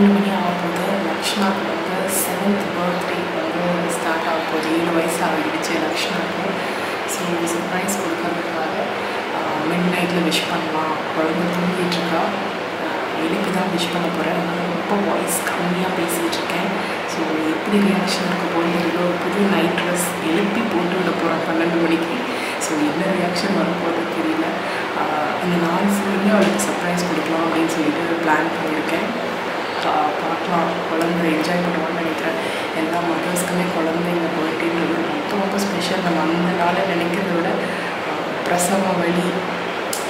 12 மணி ஆகும்போது லக்ஷ்மாவுக்கு வந்து 7th birthday வந்து ஸ்டார்ட் ஆக போகுது. 7 வயசு ஆகிடுச்சு லக்ஷ்மாவுக்கு. ஸோ சர்ப்ரைஸ் கொடுக்கறதுக்காக மிட் நைட்டில் விஷ் பண்ணலாம். குழந்தை தூங்கிட்டுருக்கா. எனக்கு தான் விஷ் பண்ண போகிறேன். அதனால் ரொம்ப வாய்ஸ் கம்மியாக பேசிகிட்ருக்கேன். ஸோ எப்படி ரியாக்ஷன் இருக்க போகுது தெரியல. ஒரு புது நைட் ட்ரெஸ் எழுப்பி போட்டு விட போகிறேன் 12 மணிக்கு. ஸோ என்ன ரியாக்ஷன் வரப்போகுது தெரியல. இந்த நாள் ஃபுல்லுமே அவளுக்கு சர்ப்ரைஸ் கொடுக்கலாம் அப்படின்னு சொல்லிட்டு பிளான் பண்ணியிருக்கேன். பார்க்கலாம். குழந்தை என்ஜாய் பண்ணுவான்னு நினைக்கிறேன். எல்லா மதர்ஸ்க்குமே குழந்தைங்க பர்த்டேன்றது ரொம்ப ரொம்ப ஸ்பெஷல். நம்ம அந்த நாளை நினைக்கிறத விட பிரசவ வலி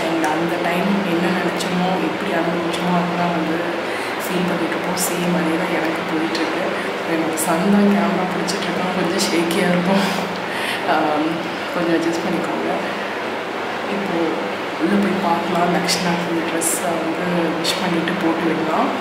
அண்ட் அந்த டைம் என்ன நினச்சோமோ எப்படி அனுபவிச்சோமோ அதெல்லாம் வந்து ஃபீல் பண்ணிகிட்ருப்போம். சேம் அதே தான் எனக்கு போயிட்டுருக்கு. என்னோட சன் தான் கேமரா பிடிச்சிட்ருக்கோம். கொஞ்சம் ஷேக்கியாக இருக்கும். கொஞ்சம் அட்ஜஸ்ட் பண்ணிக்கோங்க. இப்போது உள்ளே போய் பார்க்கலாம். லக்ஷ்மாவுக்கு இந்த ட்ரெஸ்ஸை வந்து விஷ் பண்ணிவிட்டு போட்டு விடலாம்.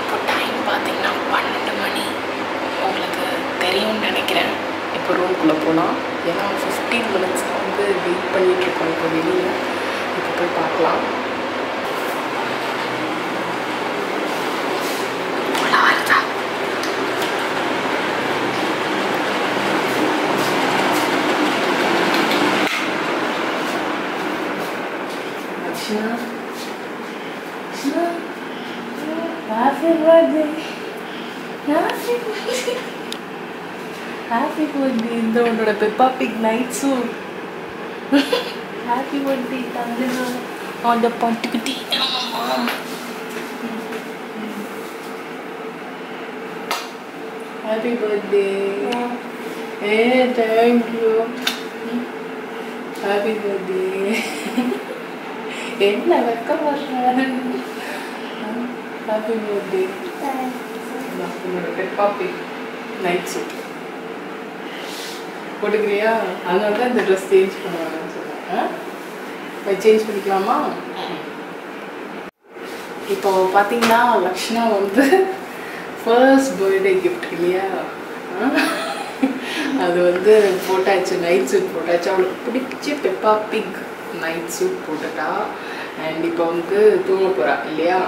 இப்போ டைம் பார்த்தீங்கன்னா 12 மணி. உங்களுக்கு தெரியும்னு நினைக்கிறேன். இப்போ ரூம்குள்ளே போகலாம். ஏன்னா 15 minutes வந்து வெயிட் பண்ணிகிட்ருக்கோம் இப்போ வெளியே. இப்போ போய் பார்க்கலாம். Happy birthday. Happy birthday. Happy birthday. இந்த உன்னோட Peppa Pig night suit. Happy birthday தங்கது. அந்த பட்டுக்குட்டி. Happy birthday. Hey, thank you. Happy birthday. என்ன வெக்கம் வர்ற. Happy birthday. உன்னோட பெப்பா பிக் நைட் சூட் போட்டுக்கிறியா? அதனால தான் இந்த ட்ரெஸ் சேஞ்ச் பண்ணுவாங்கன்னு சொல்லுவேன். சேஞ்ச் பண்ணிக்கலாமா? இப்போ பார்த்தீங்கன்னா லக்ஷ்மா வந்து ஃபர்ஸ்ட் பர்த்டே கிஃப்ட் இல்லையா, அது வந்து போட்டாச்சு. நைட் சூட் போட்டாச்சு. அவளுக்கு பிடிச்சி பெப்பா பிக் நைட் சூட் போட்டுட்டா. அண்ட் இப்போ வந்து தூங்க போகிறா இல்லையா?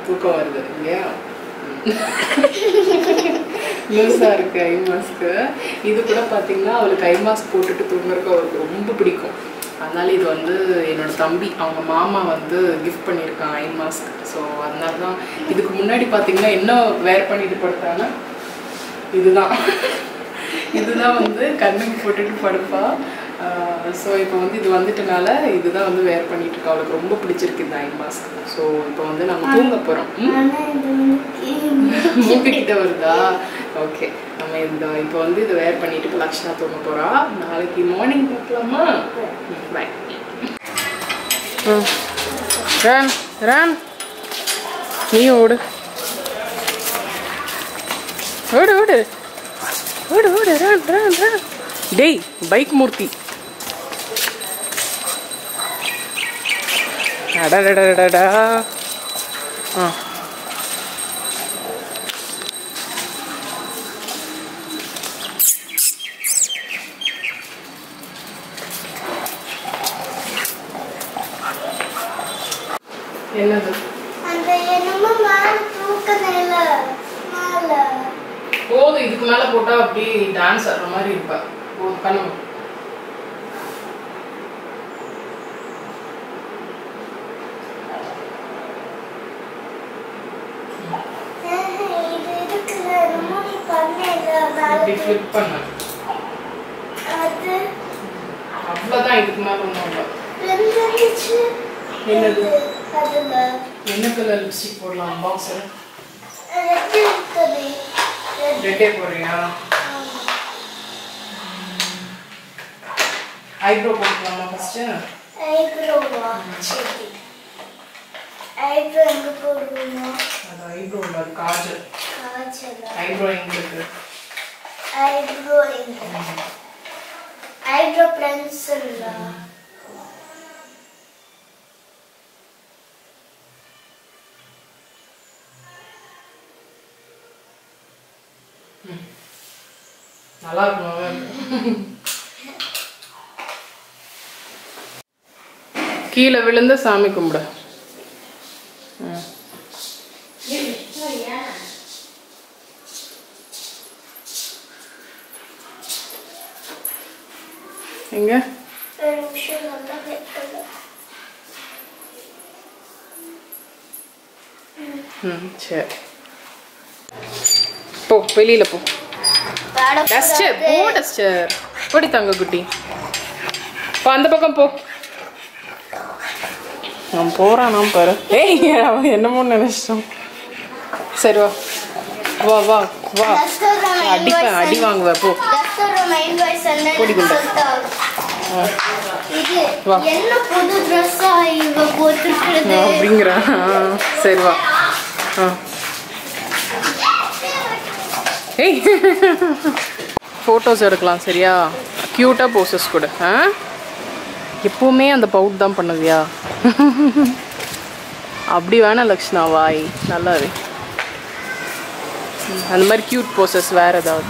தூக்கம் வருது இல்லையா? லூஸாக இருக்குது ஐ மாஸ்க்கு. இது கூட பார்த்தீங்கன்னா அவளுக்கு ஐ மாஸ்க் போட்டுட்டு தூங்குறதுக்கு அவளுக்கு ரொம்ப பிடிக்கும். அதனால இது வந்து என்னோட தம்பி அவங்க மாமா வந்து கிஃப்ட் பண்ணியிருக்கான் ஐ மாஸ்க். ஸோ அதனால தான் இதுக்கு முன்னாடி பார்த்தீங்கன்னா என்ன வேர் பண்ணிட்டு படுத்தான்னா இதுதான் வந்து கண்ணுக்கு போட்டுட்டு படுப்பா. ஸோ இப்போ வந்து இது வந்துட்டனால இதுதான் வந்து வேர் பண்ணிட்டு இருக்கா. அவளுக்கு ரொம்ப பிடிச்சிருக்கு இந்த ஐ மாஸ்க். ஸோ இப்போ வந்து நம்ம தூங்க போகிறோம். மூக்கிட்ட வருதா? ஓகே, நம்ம இப்போ வந்து இதை வேர் பண்ணிட்டு இப்போ லக்ஷ்மா தூங்க போகிறா. நாளைக்கு மார்னிங் பார்க்கலாமா? பை. ரன் நீ ஓடு ஓடு ஓடு ஓடு ஓடு ரன் ரன் ரன். டேய் பைக் மூர்த்தி. அடடடடடா. என்னது? போதும், இதுக்கு மேல போட்டா அப்படி டான்ஸ் ஆடுற மாதிரி இருப்பா. கண்ணு அவ்வளவுதான். இதுக்கு மேல ஒண்ணும் இல்லை. என்னது? என்ன கலர் லிப்ஸ்டிக் போடலாம்? பாக்ஸர் ரெட்டே போடுறியா? ஐப்ரோ போட்டுக்கலாமா ஃபர்ஸ்ட்? ஐப்ரோவா? சரி. ஐப்ரோ எங்க போடுவீங்க? அது ஐப்ரோ இல்ல, அது காஜல். காஜல். ஐப்ரோ எங்க இருக்கு? ஐப்ரோ எங்க? Eyebrow pencil. நல்லா இருக்கும். கீழே விழுந்து சாமி கும்பிடு. எங்க சரி போ, வெளியில போ. டஸ்டர் போ, டஸ்டர் போடி தங்க குட்டி. போ அந்த பக்கம் போ. நான் போறானா பாரு. ஏய் அவன் என்னமோ நினைச்சிட்டான். சரி வா வா வா வா. அடிப்பேன், அடி வாங்குவ போ. போடி குண்டா. வா அப்படிங்கிறா. சரி வா. ஏய் ஃபோட்டோஸ் எடுக்கலாம் சரியா? க்யூட்டாக போசஸ் கொடு. எப்போவுமே அந்த பவுட் தான் பண்ணுவியா? அப்படி வேணா லக்ஷ்ணா வாய் நல்லா இரு. அந்த மாதிரி க்யூட் போசஸ் வேறு ஏதாவது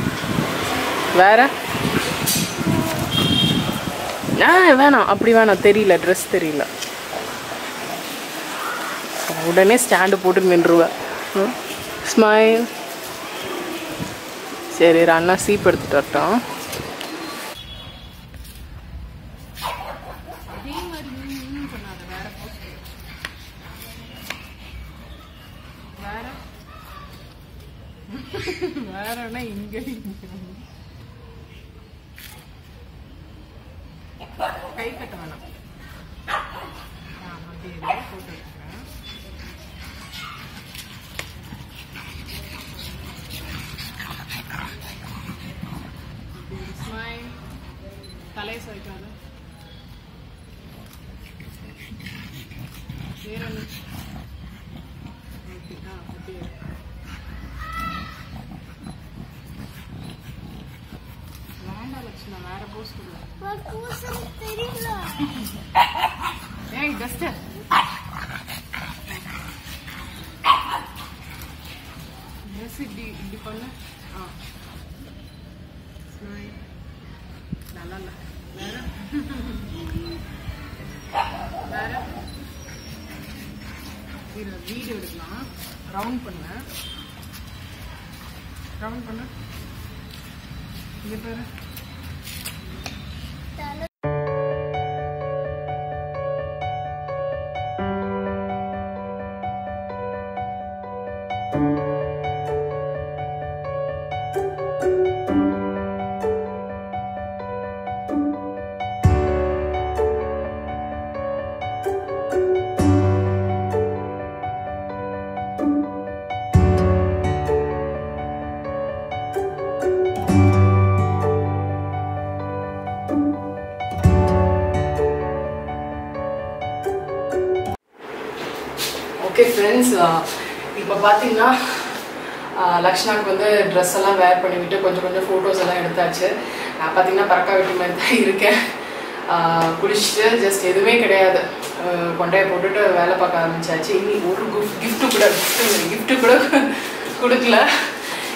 வேற? வேணாம், அப்படி வேணாம். தெரியல, ட்ரெஸ் தெரியல. உடனே ஸ்டாண்டு போட்டு நின்றுவேன். ஸ்மைல். சரி அண்ணா சீப் எடுத்துட்டு வரட்டும். வேறன்னா இங்க கை கட்ட வேணாம். போட்டோ எடுக்கிறேன். ஸ்மைல். தலையை சமைக்காது. வேற வேற போஸ்ட் தெரியல. ஏய் டஸ்டர் இப்படி பண்ணு. நல்லா இல்லை. வேற வேற வீடியோ எடுக்கலாம். ரவுண்ட் பண்ண ரவுண்ட் பண்ண. இங்கே பேரு ஓகே ஃப்ரெண்ட்ஸ், இப்போ பார்த்தீங்கன்னா லக்ஷ்னாக்கு வந்து ட்ரெஸ் எல்லாம் வேர் பண்ணிவிட்டு கொஞ்சம் கொஞ்சம் ஃபோட்டோஸ் எல்லாம் எடுத்தாச்சு. நான் பார்த்தீங்கன்னா பறக்கா வெட்டி மாதிரி தான் இருக்கேன். குளிச்சுட்டு ஜஸ்ட் எதுவுமே கிடையாது, கொண்டையை போட்டுட்டு வேலை பார்க்க ஆரம்பிச்சாச்சு. இனி ஒரு கிஃப்ட்டு கூட கொடுக்கல.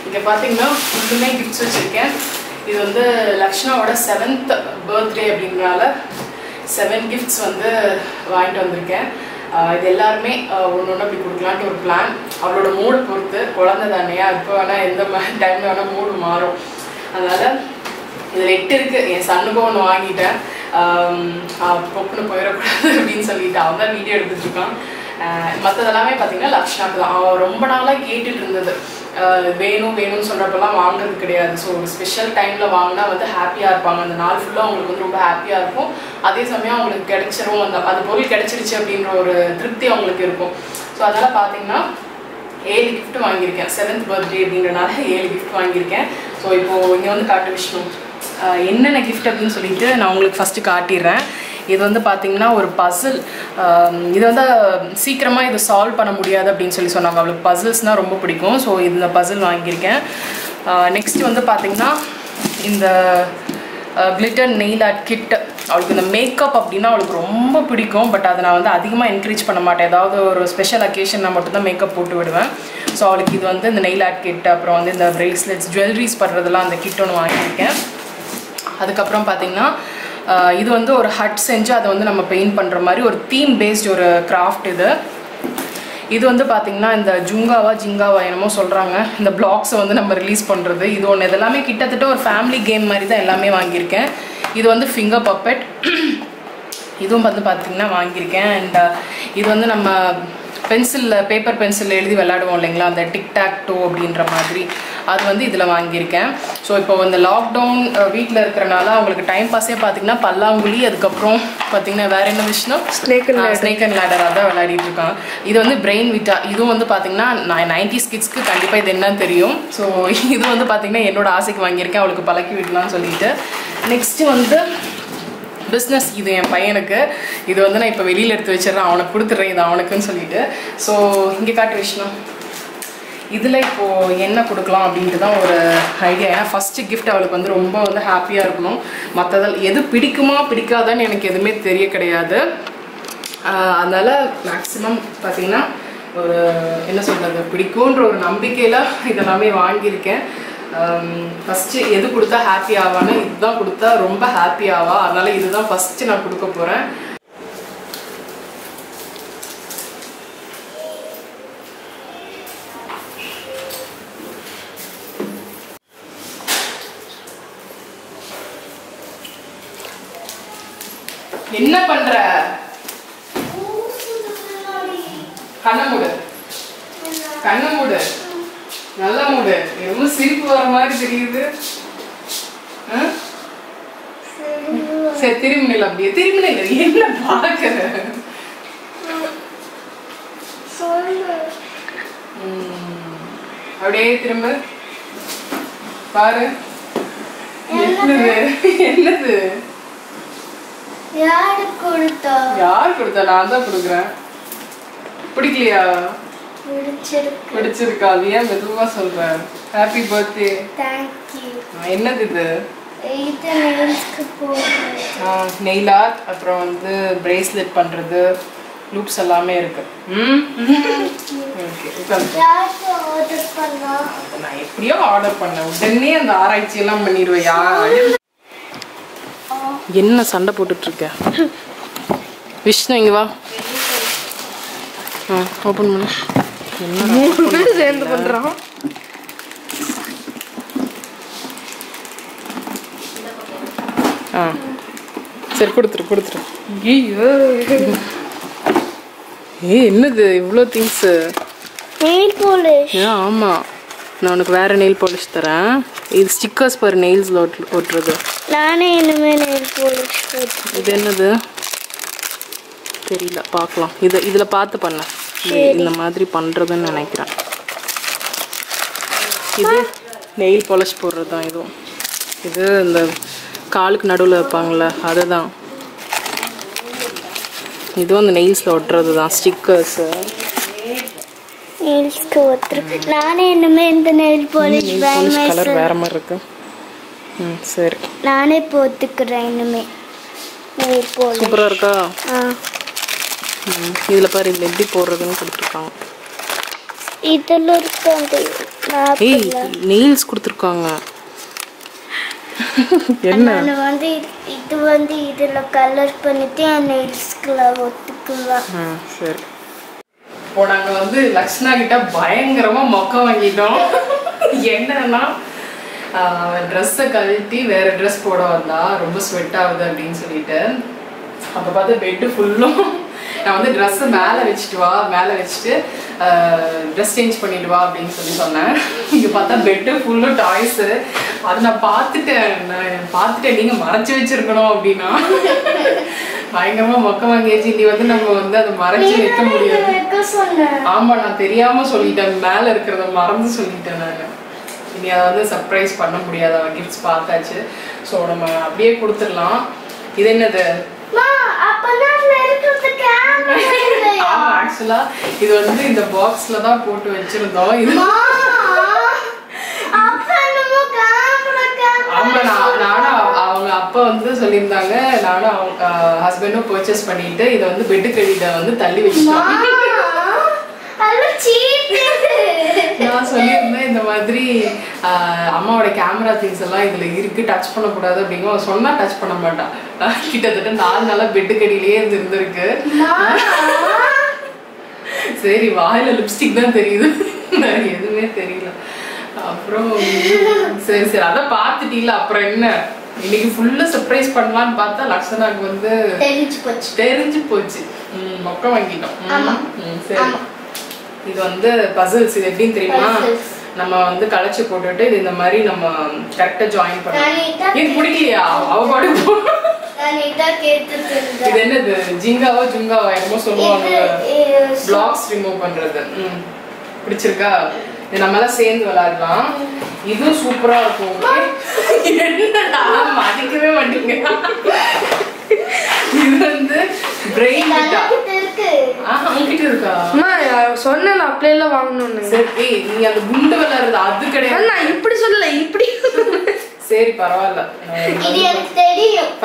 இங்கே பார்த்தீங்கன்னா ஃபுல்லுமே கிஃப்ட்ஸ் வச்சுருக்கேன். இது வந்து லக்ஷ்னாவோட 7th பர்த்டே அப்படிங்கிறனால 7 கிஃப்ட்ஸ் வந்து வாங்கிட்டு வந்திருக்கேன். இது எல்லாருமே ஒன்று ஒன்று அப்படி கொடுக்கலான்ட்டு ஒரு பிளான். அவளோட மூடை பொறுத்து, குழந்தை தானேயா, இப்போ வேணால் எந்த டைமில் வேணால் மூடு மாறும். அதனால் இதில் 8 இருக்குது. என் சன்னுக்கும் ஒன்று வாங்கிட்டேன். பொக்குன்னு போயிடக்கூடாது அப்படின்னு சொல்லிட்டு அவன் தான் வீடியோ எடுத்துகிட்ருக்கான். மற்றதெல்லாமே பார்த்தீங்கன்னா லக்ஷ்னாக்கு தான். அவன் ரொம்ப நாளாக கேட்டுட்டு இருந்தது. வேணும்னு சொல்கிறப்பெல்லாம் வாங்குறது கிடையாது. ஸோ ஒரு ஸ்பெஷல் டைமில் வாங்கினா வந்து ஹாப்பியாக இருப்பாங்க. அந்த நாள் ஃபுல்லாக அவங்களுக்கு வந்து ரொம்ப ஹாப்பியாக இருக்கும். அதே சமயம் அவங்களுக்கு கிடைச்சிரும், அது பொருள் கிடைச்சிருச்சு அப்படின்ற ஒரு திருப்தி அவங்களுக்கு இருக்கும். ஸோ அதனால் பார்த்தீங்கன்னா 7 கிஃப்ட் வாங்கியிருக்கேன். 7th பர்த்டே அப்படின்றனால 7 கிஃப்ட் வாங்கியிருக்கேன். ஸோ இப்போது இங்கே வந்து காட்டு விஷ்ணு என்னென்ன கிஃப்ட் அப்படின்னு சொல்லிட்டு நான் உங்களுக்கு ஃபஸ்ட்டு காட்டிடுறேன். இது வந்து பார்த்தீங்கன்னா ஒரு பசில். இது வந்து சீக்கிரமாக இதை சால்வ் பண்ண முடியாது அப்படின்னு சொன்னாங்க. அவளுக்கு பசில்ஸ்னால் ரொம்ப பிடிக்கும். ஸோ இந்த பசில் வாங்கியிருக்கேன். நெக்ஸ்ட் வந்து பார்த்தீங்கன்னா இந்த கிளிட்டர் நெயில் ஆர்ட் கிட். அவளுக்கு இந்த மேக்கப் அப்படின்னா அவளுக்கு ரொம்ப பிடிக்கும். பட் அதை நான் வந்து அதிகமாக என்கரேஜ் பண்ண மாட்டேன். ஏதாவது ஒரு ஸ்பெஷல் அக்கேஷன்னா மட்டும்தான் மேக்கப் போட்டு விடுவேன். ஸோ அவளுக்கு இது வந்து இந்த நெயில் ஆர்ட் கிட், அப்புறம் வந்து இந்த பிரேஸ்லெட்ஸ் ஜுவல்லரிஸ் பண்ணுறதெல்லாம் அந்த கிட் ஒன்று வாங்கியிருக்கேன். அதுக்கப்புறம் பார்த்திங்கன்னா இது வந்து ஒரு ஹட் செஞ்சு அதை வந்து நம்ம பெயிண்ட் பண்ணுற மாதிரி ஒரு தீம் பேஸ்ட் ஒரு கிராஃப்ட். இது வந்து பார்த்திங்கன்னா இந்த ஜிங்காவா என்னமோ சொல்கிறாங்க, இந்த பிளாக்ஸை வந்து நம்ம ரிலீஸ் பண்ணுறது. இது ஒன்று. இது எல்லாமே கிட்டத்தட்ட ஒரு ஃபேமிலி கேம் மாதிரி தான் எல்லாமே வாங்கியிருக்கேன். இது வந்து ஃபிங்கர் பப்பெட், இதுவும் வந்து பார்த்திங்கன்னா வாங்கியிருக்கேன். அண்ட் இது வந்து நம்ம பேப்பர் பென்சிலில் எழுதி விளையாடுவோம் இல்லைங்களா, அந்த டிக்டாக் டோ அப்படின்ற மாதிரி, அது வந்து இதில் வாங்கியிருக்கேன். ஸோ இப்போ இந்த லாக்டவுன் வீட்டில் இருக்கிறனால அவங்களுக்கு டைம் பாஸே பார்த்திங்கன்னா பல்லாங்குழி, அதுக்கப்புறம் பார்த்திங்கன்னா வேறு என்ன விஷயம், ஸ்னேக் அண்ட் லேடர் அதான் விளையாடிட்டு இருக்காங்க. இது வந்து பிரெயின் விட்டா, இதுவும் வந்து பார்த்திங்கன்னா 90s கிட்ஸ்க்கு கண்டிப்பாக இது என்னன்னு தெரியும். ஸோ இது வந்து பார்த்திங்கன்னா என்னோட ஆசைக்கு வாங்கியிருக்கேன், அவளுக்கு பழக்கி விடலாம்னு சொல்லிட்டு. நெக்ஸ்ட்டு வந்து பிஸ்னஸ். இது என் பையனுக்கு. இது வந்து நான் இப்போ வெளியில் எடுத்து வச்சிடறேன், அவனுக்கு கொடுத்துட்றேன், இது அவனுக்குன்னு சொல்லிட்டு. ஸோ இங்கே காட்டு விஷயம், இதில் இப்போது என்ன கொடுக்கலாம் அப்படின்ட்டு தான் ஒரு ஐடியா. ஏன்னா ஃபஸ்ட்டு கிஃப்ட் அவளுக்கு வந்து ரொம்ப வந்து ஹாப்பியாக இருக்கணும். மற்றதில் எது பிடிக்குமா பிடிக்காதான்னு எனக்கு எதுவுமே தெரிய கிடையாது. அதனால் மேக்ஸிமம் பார்த்திங்கன்னா ஒரு என்ன சொல்கிறது, பிடிக்குன்ற ஒரு நம்பிக்கையில் இதெல்லாமே வாங்கியிருக்கேன். ஃபஸ்ட்டு எது கொடுத்தா ஹாப்பி ஆவான்னு, இதுதான் கொடுத்தா ரொம்ப ஹாப்பி ஆவா, அதனால் இதுதான் ஃபஸ்ட்டு நான் கொடுக்க போகிறேன். என்ன பண்ற? கண்ண மூடு, கண்ண மூடு, நல்ல மூடு. எவ்வளவு சிரிப்பு வர மாதிரி தெரியுது. சரி திரும்பி நில, அப்படியே திரும்பி நில. என்ன பாக்குற? அப்படியே திரும்ப பாரு. என்னது என்னது? யார் கொடுத்தா? நான் தான் கொடுக்குறேன். பிடிக்கலையா? பிடிச்சிருக்கா? அது ஏன் மெதுவா சொல்ற? Happy birthday. தேங்க்யூ. என்னது இது? இது நெயில்ஸ்க்கு போடுறது. நெயில் ஆர்ட், அப்புறம் வந்து பிரேஸ்லெட் பண்றது, லூப்ஸ் எல்லாமே இருக்கு. ஓகே, யாருக்கு ஆர்டர் பண்ணா? நான் எப்படியோ ஆர்டர் பண்ணேன். உடனே அந்த ஆராய்ச்சி எல்லாம் பண்ணிடுவையா? என்ன சண்டை போட்டுட்டு இருக்க? விஷ்ணு இங்க வா. ஓபன் பண்ணு. என்ன சேர்ந்து பண்றான்? சரி கொடுத்துரு. ஐயோ, என்னது இவ்வளோ திங்ஸ்? Nail polish. ஆமா, நான் உனக்கு வேற நெயில் பாலிஷ் தரேன். இது ஸ்டிக்கர்ஸ் பாரு, நெயில்ஸ்ல ஒட்டுறது. நானே இனிமே நெயில் பாலிஷ் போடுறேன். இது என்னது தெரியல, பார்க்கலாம். இதில் பார்த்து பண்ண, இந்த மாதிரி பண்ணுறதுன்னு நினைக்கிறேன். இது நெயில் பாலிஷ் போடுறது தான். இது இந்த காலுக்கு நடுவில் வைப்பாங்கள்ல, அதுதான். இதுவும் அந்த நெயில்ஸில் ஒட்டுறது தான், ஸ்டிக்கர்ஸு. நெயில்ஸ்க்கு ஒட்டுறது. நானே இனிமே இந்த நெயில் பாலிஷ் கலர் வேற மாதிரி இருக்கு. சரி, நானே போட்டுக்கிறேன் இனிமே நெயில் பாலிஷ். சூப்பராக இருக்கா? இதில் பாரு, இதில் எப்படி போடுறதுன்னு கொடுத்துருக்காங்க. இதில் இருக்கு அந்த நெயில்ஸ் கொடுத்துருக்காங்க. என்ன வந்து இது வந்து இதில் கலர் பண்ணிட்டு என் நெயில்ஸ்க்குள்ள ஒத்துக்கலாம். சரி, இப்போ நாங்கள் வந்து லக்ஷ்னா கிட்ட பயங்கரமாக மொக்க வாங்கிட்டோம். என்னன்னா ட்ரெஸ்ஸை கழட்டி வேற ட்ரெஸ் போட வந்தா ரொம்ப ஸ்வெட் ஆகுது அப்படின்னு சொல்லிட்டு, அப்போ பார்த்து பெட்டு ஃபுல்லும் நான் வந்து ட்ரெஸ்ஸை மேலே வச்சுட்டு ட்ரெஸ் சேஞ்ச் பண்ணிட்டு வா அப்படின்னு சொன்னேன். இங்கே பார்த்தா பெட்டு ஃபுல்லும் டாய்ஸு. அது நான் பார்த்துட்டேன் நீங்கள் மறைச்சி வச்சிருக்கணும் அப்படின்னா. பயங்கரமாக மொக்க வாங்கியாச்சு. இனி வந்து நம்ம வந்து அதை மறைச்சி வைக்க முடியாது. ஆமாம், நான் தெரியாமல் சொல்லிட்டேன், மேலே இருக்கிறத மறந்து சொல்லிட்டேன் நான். இனி அதை வந்து சர்ப்ரைஸ் பண்ண முடியாது. அவன் கிஃப்ட்ஸ் பார்த்தாச்சு. ஸோ நம்ம அப்படியே கொடுத்துடலாம். இது என்னது? ஆக்சுவலா இது வந்து இந்த பாக்ஸ்ல தான் போட்டு வச்சிருந்தோம். இது ஆமா, நானும் அவங்க அப்பா வந்து சொல்லியிருந்தாங்க, நானும் அவங்க ஹஸ்பண்டும் பர்ச்சேஸ் பண்ணிட்டு இதை வந்து பெட்டு கடியில வந்து தள்ளி வச்சிட்டோம். நான் சொல்லியிருந்தேன் இந்த மாதிரி அம்மாவோட கேமரா திங்ஸ் எல்லாம் இதுல இருக்கு, டச் பண்ணக்கூடாது அப்படிங்க. சொன்னா டச் பண்ண மாட்டான். கிட்டத்தட்ட 4 நாளா பெட்டுக்கடியிலேயே இருந்திருக்கு. சரி, வாயில லிப்ஸ்டிக் தான் தெரியுது, எதுவுமே தெரியல. அப்புறம் சரி சரி அதான் பார்த்துட்டீங்களா, அப்புறம் என்ன இன்னைக்கு ஃபுல்லா சர்ப்ரைஸ் பண்ணலாம்னு பார்த்தா லக்ஷனாக்கு வந்து தெரிஞ்சு போச்சு. மொக்க வாங்கிட்டோம். சரி, இது வந்து பசில்ஸ். இது எப்படின்னு தெரியுமா, நம்ம வந்து களைச்சு போட்டுட்டு இது இந்த மாதிரி நம்ம கரெக்டா ஜாயின் பண்ணலாம். இது பிடிக்கலையா அவ பாடு? இது என்னது ஜிங்காவா ஜுங்காவா என்னமோ சொல்லுவாங்க, பிளாக்ஸ் ரிமூவ் பண்றது. பிடிச்சிருக்கா? இது நம்ம எல்லாம் சேர்ந்து விளையாடலாம். இதுவும் சூப்பரா இருக்கும். என்னடா மதிக்கவே மாட்டீங்க. இது வந்து பிரெயின் விட்டா உங்ககிட்ட இருக்கா? சொன்னேன் அப்படியே வாங்கணும்னு. சரி, நீ அந்த குண்டு விளையாடுறது அது கிடையாது. நான் இப்படி சொல்லல, இப்படி. சரி பரவாயில்ல,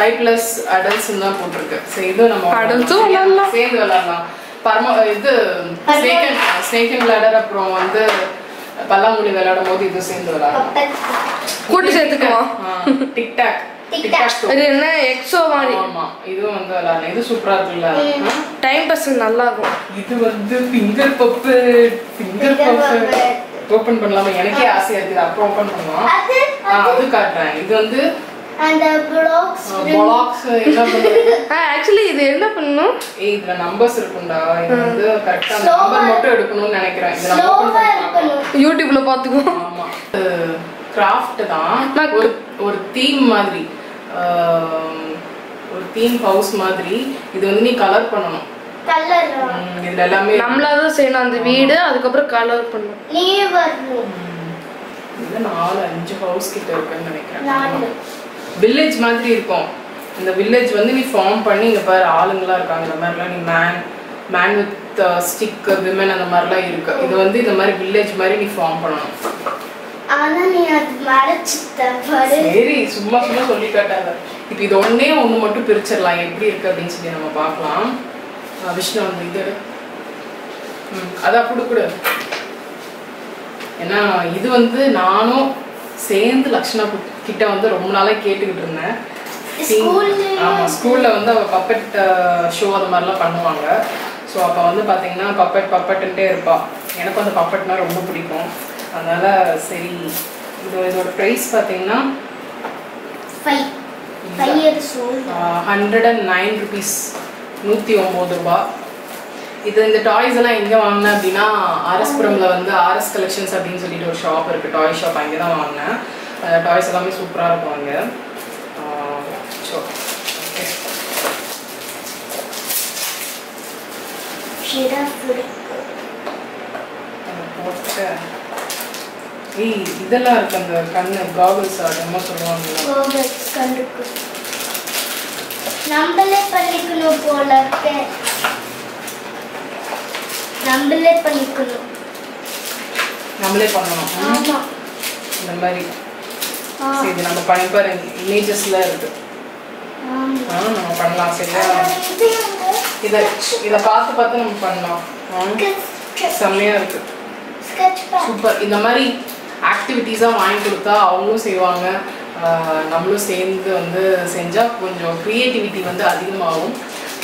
5+ adults தான் போட்டிருக்கு. சரி, இது நம்ம சேர்ந்து விளையாடலாம். இது ஸ்னேக் அண்ட் லேடர், அப்புறம் வந்து பல்லாங்குழி விளையாடும் போது இது சேர்ந்து விளையாடலாம். கூட்டு சேர்த்துக்குவோம். டிக்டாக் இது என்ன எக்ஸோ மாதிரி. ஆமா, இதுவும் வந்து விளையாடலாம். இது சூப்பரா இருக்குல்ல, டைம் பாஸ் நல்லா இருக்கும். இது வந்து ஃபிங்கர் பப்பு ஓபன் பண்ணலாமா? எனக்கே ஆசையா இருக்குது. அப்புறம் ஓபன் பண்ணுவோம். அது காட்டுறேன். இது வந்து அந்த blocks என்ன பண்றது? ஆக்சுவலி இது என்ன பண்ணனும்? இதுல நம்பர்ஸ் இருக்கும்டா. இது வந்து கரெக்ட்டா நம்பர் மட்டும் எடுக்கணும்னு நினைக்கிறேன். இது நம்ம ஓபன் பண்ணலாம். யூடியூப்ல பாத்துக்கோ. ஆமா, கிராஃப்ட் தான். ஒரு தீம் மாதிரி, ஒரு தீம் ஹவுஸ் மாதிரி. இது வந்து நீ கலர் பண்ணனும். கலர் இதுல எல்லாமே நம்மளாதான் செய்யணும். அந்த வீடு அதுக்கப்புறம் கலர் பண்ணனும். நீ வரணும். இது 4-5 ஹவுஸ் கிட்ட இருக்குன்னு நினைக்கிறேன். வில்லேஜ் மாதிரி இருக்கும். இந்த வில்லேஜ் வந்து நீ ஃபார்ம் பண்ணி, இங்க பாரு ஆளுங்களா இருக்காங்க. இந்த மாதிரிலாம் நீ மேன் வித் ஸ்டிக், விமன் அந்த மாதிரிலாம் இருக்கு. இது வந்து இந்த மாதிரி வில்லேஜ் மாதிரி நீ ஃபார்ம் பண்ணணும். ஆனா நீ அது மறைச்சிட்ட பாரு. சரி, சும்மா சொல்லி காட்டாத. இப்போ இது ஒண்ணு மட்டும் பிரிச்சிடலாம், எப்படி இருக்கு அப்படின்னு சொல்லி நம்ம பார்க்கலாம். விஷ்ணு வந்து இது அதான் குடு. ஏன்னா இது வந்து நானும் சேர்ந்து லக்ஷ்மணா கிட்ட வந்து ரொம்ப நாளா கேட்டுக்கிட்டு இருந்தேன். ஆமா, ஸ்கூல்ல வந்து அவ பப்பட் ஷோ அது மாதிரிலாம் பண்ணுவாங்க. ஸோ அப்போ வந்து பார்த்தீங்கன்னா பப்பட்டுன்ட்டே இருப்பா. எனக்கு வந்து பப்பட்னா ரொம்ப பிடிக்கும். அதனால சரி, இதோட ப்ரைஸ் பார்த்தீங்கன்னா 109 rupees, 109 ரூபாய். இந்த டாய்ஸ் எல்லாம் எங்கே வாங்கினேன் அப்படின்னா, ஆர்எஸ்புரம்ல வந்து ஆர்எஸ் கலெக்ஷன்ஸ் அப்படின்னு சொல்லிட்டு ஒரு ஷாப் இருக்கு, டாய் ஷாப். அங்கே தான் வாங்கினேன். டாய்ஸ் எல்லாமே சூப்பராக இருக்கும் அங்கே. போட்டு இதெல்லாம் இருக்கு, அந்த கண்ணு காகல்ஸ் என்னமோ சொல்லுவாங்க. நம்மளே பண்ணிக்கணும் போல இருக்கு. நம்மளே பண்ணணும். இந்த மாதிரி இது நம்ம பண்ணி பாருங்க. இமேஜஸ்ல இருக்கு, நம்ம பண்ணலாம். சரியா, இதை பார்த்து நம்ம பண்ணலாம். செம்மையா இருக்கு, சூப்பர். இந்த மாதிரி ஆக்டிவிட்டீஸாக வாங்கி கொடுத்தா அவங்களும் செய்வாங்க, நம்மளும் சேர்ந்து வந்து செஞ்சால் கொஞ்சம் க்ரியேட்டிவிட்டி வந்து அதிகமாகும்.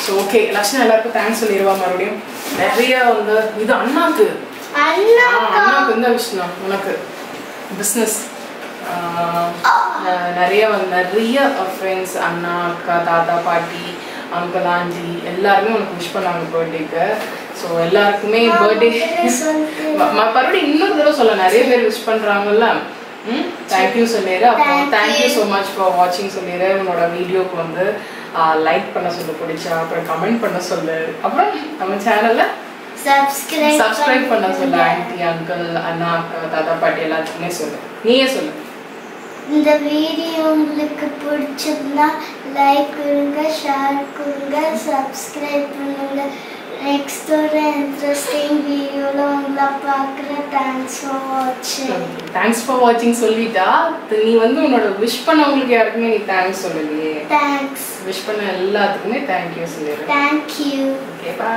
ஸோ ஓகே, லக்ஷ்மி எல்லாருக்கும் தேங்க்ஸ் சொல்லிடுவா. மறுபடியும் நிறைய வந்து இது அண்ணாக்கு இந்த விஷயம், உனக்கு பிஸ்னஸ் நிறைய ஃப்ரெண்ட்ஸ், அண்ணா, அக்கா, தாத்தா, பாட்டி, அங்கிள், ஆண்டி எல்லாருமே உனக்கு விஷ் பண்ணாங்க பர்த்டேக்கு. ஸோ எல்லாருக்குமே பர்த்டே மறுபடியும் இன்னொரு தடவை சொல்ல, நிறைய பேர் விஷ் பண்ணுறாங்கல்ல. தேங்க்யூ சொல்லிடு. அப்புறம் தேங்க்யூ ஸோ மச் ஃபார் வாட்சிங் சொல்லிடு. உன்னோட வீடியோக்கு வந்து லைக் பண்ண சொல்ல பிடிச்சா, அப்புறம் கமெண்ட் பண்ண சொல்லு, அப்புறம் நம்ம சேனலில் சப்ஸ்கிரைப் பண்ண சொல்லு. ஆண்டி, அங்கிள், அண்ணா, அக்கா, தாத்தா, பாட்டி எல்லாத்துக்குமே சொல்லு. நீயே சொல்லு. இந்த வீடியோ உங்களுக்கு பிடிச்சிருந்தா லைக் கொடுங்க, ஷேர் கொடுங்க, சப்ஸ்கிரைப் பண்ணுங்க. நெக்ஸ்ட் ஒரு இன்ட்ரெஸ்டிங் வீடியோல உங்களை பார்க்குறேன். தேங்க்ஸ் ஃபார் வாட்சிங் சொல்லிட்டா. நீ வந்து உன்னோட விஷ் பண்ணவங்களுக்கு யாருக்குமே நீ தேங்க்ஸ் சொல்லலையே. தேங்க்ஸ் விஷ் பண்ண எல்லாத்துக்குமே தேங்க்யூ சொல்லிடு. தேங்க்யூ. Okay, by.